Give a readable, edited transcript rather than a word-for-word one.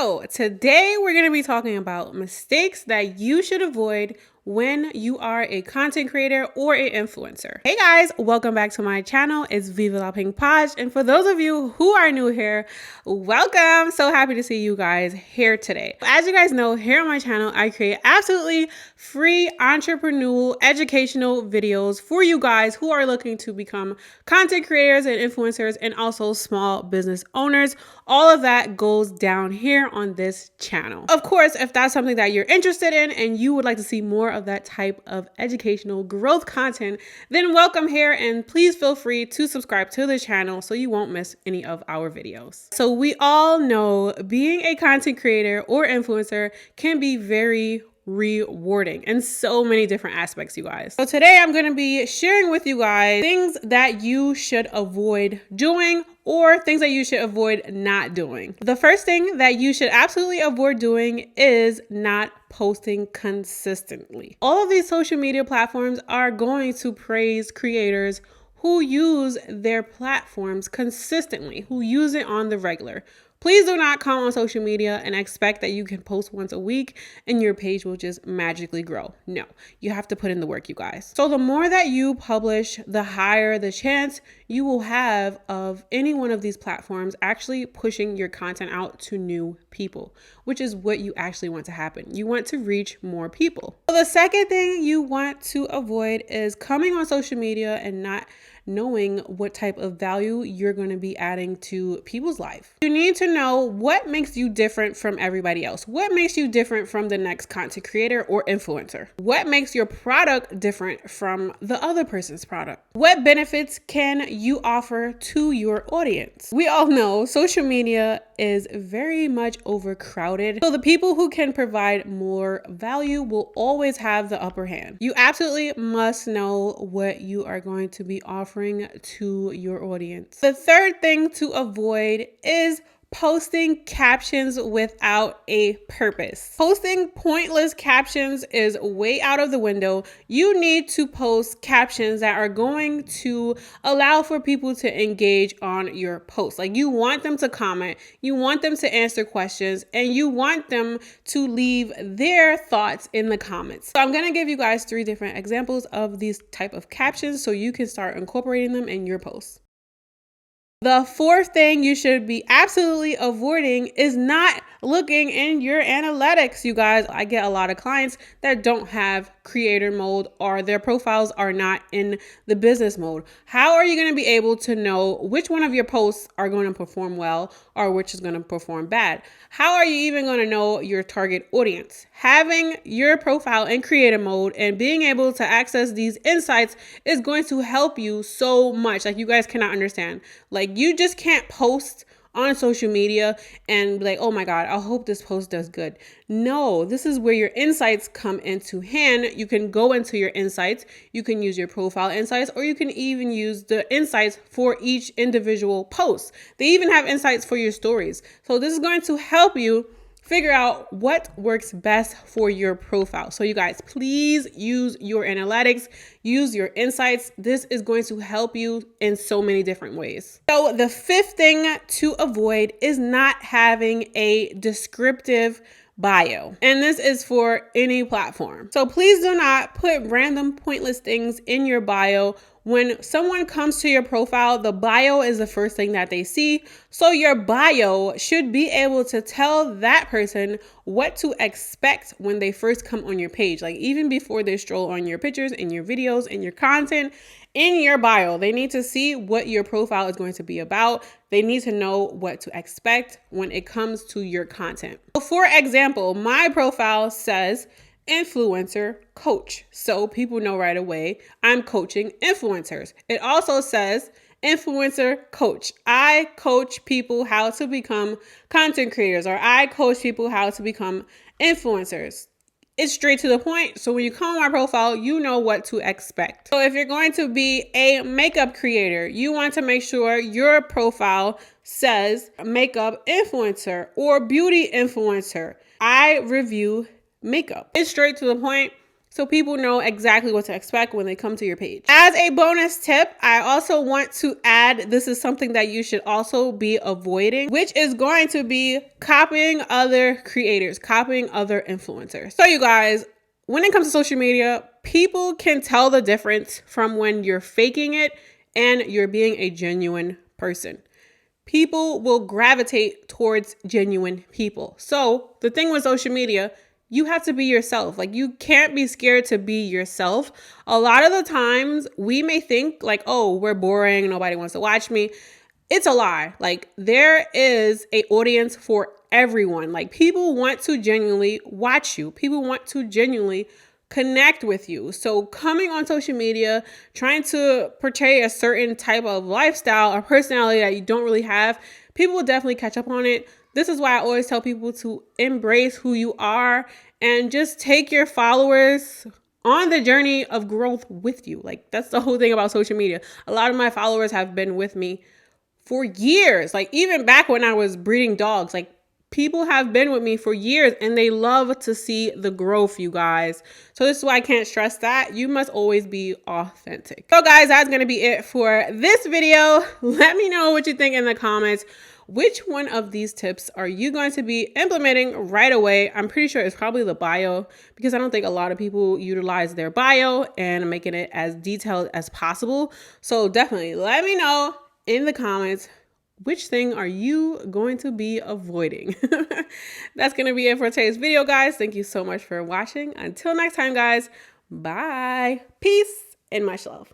So today we're going to be talking about mistakes that you should avoid when you are a content creator or an influencer. Hey guys, welcome back to my channel. It's Viva la Pink Posh. And for those of you who are new here, welcome. So happy to see you guys here today. As you guys know, here on my channel, I create absolutely free entrepreneurial educational videos for you guys who are looking to become content creators and influencers and also small business owners. All of that goes down here on this channel. Of course, if that's something that you're interested in and you would like to see more of that type of educational growth content, then welcome here and please feel free to subscribe to the channel so you won't miss any of our videos. So we all know being a content creator or influencer can be very rewarding in so many different aspects, you guys. So today I'm going to be sharing with you guys things that you should avoid doing or things that you should avoid not doing. The first thing that you should absolutely avoid doing is not posting consistently. All of these social media platforms are going to praise creators who use their platforms consistently, who use it on the regular. Please do not come on social media and expect that you can post once a week and your page will just magically grow. No, you have to put in the work, you guys. So the more that you publish, the higher the chance you will have of any one of these platforms actually pushing your content out to new people, which is what you actually want to happen. You want to reach more people. So the second thing you want to avoid is coming on social media and not knowing what type of value you're going to be adding to people's life. You need to know what makes you different from everybody else. What makes you different from the next content creator or influencer? What makes your product different from the other person's product? What benefits can you offer to your audience? We all know social media is very much overcrowded. So the people who can provide more value will always have the upper hand. You absolutely must know what you are going to be offering to your audience. The third thing to avoid is posting captions without a purpose. Posting pointless captions is way out of the window. You need to post captions that are going to allow for people to engage on your post. Like, you want them to comment, you want them to answer questions, and you want them to leave their thoughts in the comments. So I'm going to give you guys 3 different examples of these type of captions so you can start incorporating them in your posts. The fourth thing you should be absolutely avoiding is not looking in your analytics, you guys. I get a lot of clients that don't have creator mode or their profiles are not in the business mode. How are you going to be able to know which one of your posts are going to perform well or which is going to perform bad? How are you even going to know your target audience? Having your profile in creator mode and being able to access these insights is going to help you so much. Like, you guys cannot understand. Like, you just can't post on social media and be like, oh my God, I hope this post does good. No, this is where your insights come into hand. You can go into your insights. You can use your profile insights, or you can even use the insights for each individual post. They even have insights for your stories. So this is going to help you figure out what works best for your profile. So you guys, please use your analytics, use your insights. This is going to help you in so many different ways. So the fifth thing to avoid is not having a descriptive bio. And this is for any platform. So please do not put random pointless things in your bio. When someone comes to your profile, the bio is the first thing that they see. So your bio should be able to tell that person what to expect when they first come on your page. Like, even before they stroll on your pictures and your videos and your content, in your bio, they need to see what your profile is going to be about. They need to know what to expect when it comes to your content. So for example, my profile says influencer coach. So people know right away I'm coaching influencers. It also says influencer coach. I coach people how to become content creators, or I coach people how to become influencers. It's straight to the point. So when you come on my profile, you know what to expect. So if you're going to be a makeup creator, you want to make sure your profile says makeup influencer or beauty influencer. I review makeup. It's straight to the point. so people know exactly what to expect when they come to your page. As a bonus tip, I also want to add, this is something that you should also be avoiding, which is going to be copying other creators, copying other influencers. So you guys, when it comes to social media, people can tell the difference from when you're faking it and you're being a genuine person. People will gravitate towards genuine people. So the thing with social media, you have to be yourself. Like, you can't be scared to be yourself. A lot of the times we may think like, oh, we're boring, nobody wants to watch me. It's a lie. Like, there is an audience for everyone. Like, people want to genuinely watch you. People want to genuinely connect with you. So coming on social media, trying to portray a certain type of lifestyle or personality that you don't really have, people will definitely catch up on it. This is why I always tell people to embrace who you are and just take your followers on the journey of growth with you. Like, that's the whole thing about social media. A lot of my followers have been with me for years. Like, even back when I was breeding dogs, like, people have been with me for years and they love to see the growth, you guys. So this is why I can't stress that. You must always be authentic. So guys, that's going to be it for this video. Let me know what you think in the comments. Which one of these tips are you going to be implementing right away? I'm pretty sure it's probably the bio, because I don't think a lot of people utilize their bio and making it as detailed as possible. So definitely let me know in the comments, which thing are you going to be avoiding? That's going to be it for today's video, guys. Thank you so much for watching. Until next time, guys. Bye. Peace and much love.